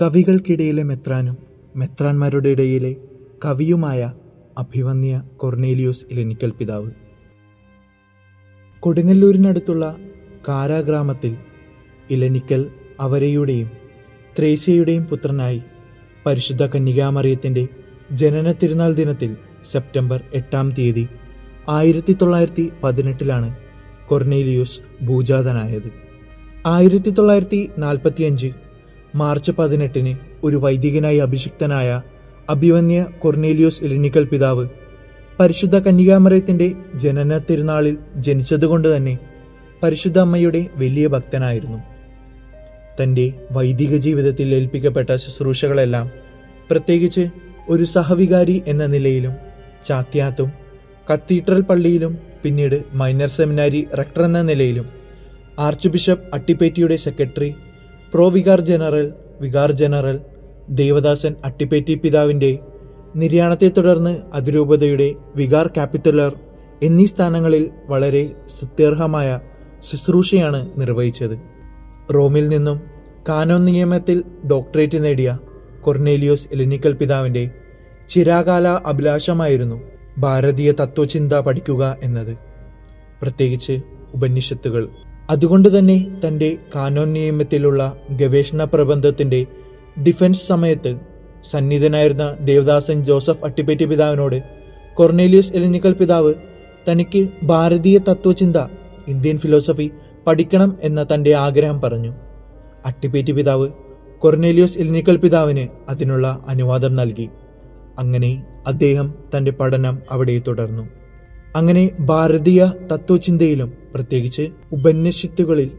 കവികൾക്കിടയിലെ മെത്രാനും മെത്രാന്മാരുടെ ഇടയിലെ കവിയുമായ അഭിവന്യ കൊർണേലിയോസ് ഇലഞ്ഞിക്കൽ പിതാവ്. കൊടുങ്ങല്ലൂരിനടുത്തുള്ള കാരാഗ്രാമത്തിൽ ഇലഞ്ഞിക്കൽ അവരയുടെയും ത്രേസ്യയുടെയും പുത്രനായി പരിശുദ്ധ കന്യകാമറിയത്തിൻ്റെ ജനന തിരുനാൾ ദിനത്തിൽ സെപ്റ്റംബർ 8-ാം തീയതി 1918 കൊർണേലിയോസ് ഭൂജാതനായത്. 1945 മാർച്ച് 18 ഒരു വൈദികനായി അഭിഷിക്തനായ അഭിവന്യ കൊർണേലിയോസ് ഇലഞ്ഞിക്കൽ പിതാവ് പരിശുദ്ധ കന്യകാമറിയത്തിൻ്റെ ജനന തിരുനാളിൽ ജനിച്ചതുകൊണ്ട് തന്നെ പരിശുദ്ധ അമ്മയുടെ വലിയ ഭക്തനായിരുന്നു. തൻ്റെ വൈദിക ജീവിതത്തിൽ ഏൽപ്പിക്കപ്പെട്ട ശുശ്രൂഷകളെല്ലാം, പ്രത്യേകിച്ച് ഒരു സഹവികാരി എന്ന നിലയിലും ചാത്യാത്തും കത്തീഡ്രൽ പള്ളിയിലും പിന്നീട് മൈനർ സെമിനാരി റെക്ടർ എന്ന നിലയിലും ആർച്ച് ബിഷപ്പ് അട്ടിപ്പേറ്റിയുടെ secretary, vicar general Devadasan Attipetty പിതാവിൻ്റെ നിര്യാണത്തെ തുടർന്ന് അതിരൂപതയുടെ വികാർ ക്യാപിറ്റുലർ എന്നീ സ്ഥാനങ്ങളിൽ വളരെ സ്തുത്യർഹമായ ശുശ്രൂഷയാണ് നിർവഹിച്ചത്. റോമിൽ നിന്നും കാനോൻ നിയമത്തിൽ ഡോക്ടറേറ്റ് നേടിയ കൊർണേലിയോസ് ഇലഞ്ഞിക്കൽ പിതാവിൻ്റെ ചിരകാല അഭിലാഷമായിരുന്നു ഭാരതീയ തത്വചിന്ത പഠിക്കുക എന്നത്, പ്രത്യേകിച്ച് ഉപനിഷത്തുകൾ. അതുകൊണ്ട് തന്നെ തൻ്റെ കാനോൻ നിയമത്തിലുള്ള ഗവേഷണ പ്രബന്ധത്തിൻ്റെ ഡിഫൻസ് സമയത്ത് സന്നിധനായിരുന്ന ദേവദാസൻ ജോസഫ് അട്ടിപ്പേറ്റി പിതാവിനോട് കൊർണേലിയോസ് ഇലഞ്ഞിക്കൽ പിതാവ് തനിക്ക് ഭാരതീയ തത്വചിന്ത, ഇന്ത്യൻ ഫിലോസഫി പഠിക്കണം എന്ന തൻ്റെ ആഗ്രഹം പറഞ്ഞു. അട്ടിപ്പേറ്റി പിതാവ് കൊർണേലിയോസ് ഇലഞ്ഞിക്കൽ പിതാവിന് അതിനുള്ള അനുവാദം നൽകി. അങ്ങനെ അദ്ദേഹം തൻ്റെ പഠനം അവിടെ തുടർന്നു. അങ്ങനെ ഭാരതീയ തത്വചിന്തയിലും പ്രത്യേകിച്ച് ഉപനിഷത്തുകളിൽ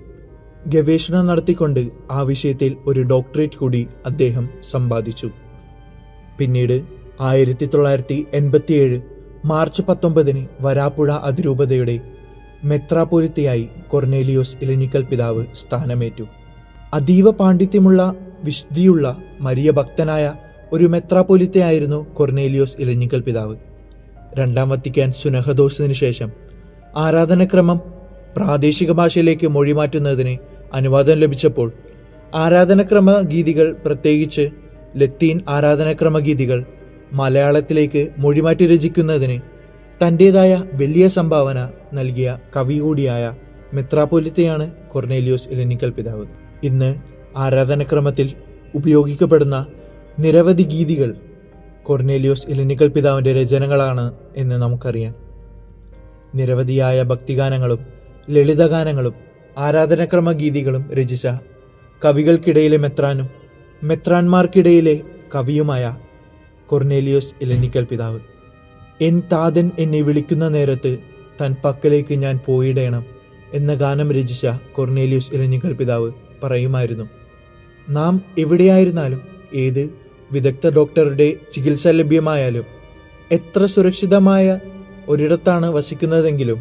ഗവേഷണം നടത്തിക്കൊണ്ട് ആ വിഷയത്തിൽ ഒരു ഡോക്ടറേറ്റ് കൂടി അദ്ദേഹം സമ്പാദിച്ചു. പിന്നീട് 1987 മാർച്ച് 19 വരാപ്പുഴ അതിരൂപതയുടെ മെത്രാപ്പൊലീത്തയായി കൊർണേലിയോസ് ഇലഞ്ഞിക്കൽ പിതാവ് സ്ഥാനമേറ്റു. അതീവ പാണ്ഡിത്യമുള്ള, വിശുദ്ധിയുള്ള, മരിയ ഭക്തനായ ഒരു മെത്രാപ്പൊലീത്തയായിരുന്നു കൊർണേലിയോസ് ഇലഞ്ഞിക്കൽ പിതാവ്. 2-ാം വത്തിക്കാൻ സുനഹദോസിന് ശേഷം ആരാധനക്രമം പ്രാദേശിക ഭാഷയിലേക്ക് മൊഴിമാറ്റുന്നതിന് അനുവാദം ലഭിച്ചപ്പോൾ ആരാധനക്രമ ഗീതികൾ, പ്രത്യേകിച്ച് ലത്തീൻ ആരാധനക്രമ ഗീതികൾ മലയാളത്തിലേക്ക് മൊഴിമാറ്റി രചിക്കുന്നതിന് തൻ്റേതായ വലിയ സംഭാവന നൽകിയ കവി കൂടിയായ മെത്രാപ്പൊലീത്തയാണ് കൊർണേലിയോസ് ഇലഞ്ഞിക്കൽ പിതാവ്. ഇന്ന് ആരാധനക്രമത്തിൽ ഉപയോഗിക്കപ്പെടുന്ന നിരവധി ഗീതികൾ കൊർണേലിയോസ് ഇലഞ്ഞിക്കൽ പിതാവിൻ്റെ രചനകളാണ് എന്ന് നമുക്കറിയാം. നിരവധിയായ ഭക്തിഗാനങ്ങളും ലളിതഗാനങ്ങളും ആരാധനക്രമ ഗീതികളും രചിച്ച കവികൾക്കിടയിലെ മെത്രാനും മെത്രാന്മാർക്കിടയിലെ കവിയുമായ കൊർണേലിയോസ് ഇലഞ്ഞിക്കൽ പിതാവ്. എൻ താതൻ എന്നെ വിളിക്കുന്ന നേരത്ത് തൻ പക്കലേക്ക് ഞാൻ പോയിടേണം എന്ന ഗാനം രചിച്ച കൊർണേലിയോസ് ഇലഞ്ഞിക്കൽ പിതാവ് പറയുമായിരുന്നു, നാം എവിടെയായിരുന്നാലും, ഏത് വിദഗ്ധ ഡോക്ടറുടെ ചികിത്സ ലഭ്യമായാലും, എത്ര സുരക്ഷിതമായ ഒരിടത്താണ് വസിക്കുന്നതെങ്കിലും,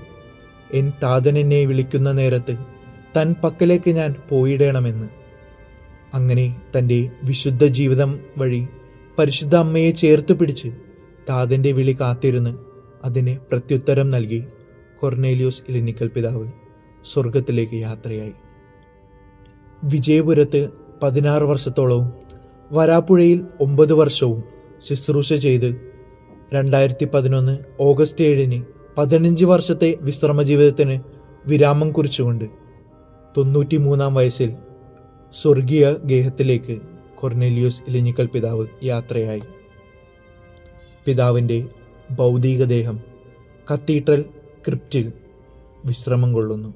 എൻ താതൻ എന്നെ വിളിക്കുന്ന നേരത്ത് തൻ പക്കലേക്ക് ഞാൻ പോയിടണമെന്ന്. അങ്ങനെ തൻ്റെ വിശുദ്ധ ജീവിതം വഴി പരിശുദ്ധ അമ്മയെ ചേർത്ത് പിടിച്ച് താതൻ്റെ വിളി കാത്തിരുന്ന് അതിന് പ്രത്യുത്തരം നൽകി കൊർണേലിയോസ് ഇലഞ്ഞിക്കൽ പിതാവ് സ്വർഗത്തിലേക്ക് യാത്രയായി. വിജയപുരത്ത് 16 വർഷത്തോളവും വരാപ്പുഴയിൽ 9 വർഷവും ശുശ്രൂഷ ചെയ്ത് 2011 ഓഗസ്റ്റ് 7 15 വർഷത്തെ വിശ്രമ ജീവിതത്തിന് വിരാമം കുറിച്ചുകൊണ്ട് 93-ാം വയസ്സിൽ സ്വർഗീയ ഗേഹത്തിലേക്ക് കൊർണേലിയോസ് ഇലഞ്ഞിക്കൽ പിതാവ് യാത്രയായി. പിതാവിൻ്റെ ഭൗതികദേഹം കത്തീഡ്രൽ ക്രിപ്റ്റിൽ വിശ്രമം കൊള്ളുന്നു.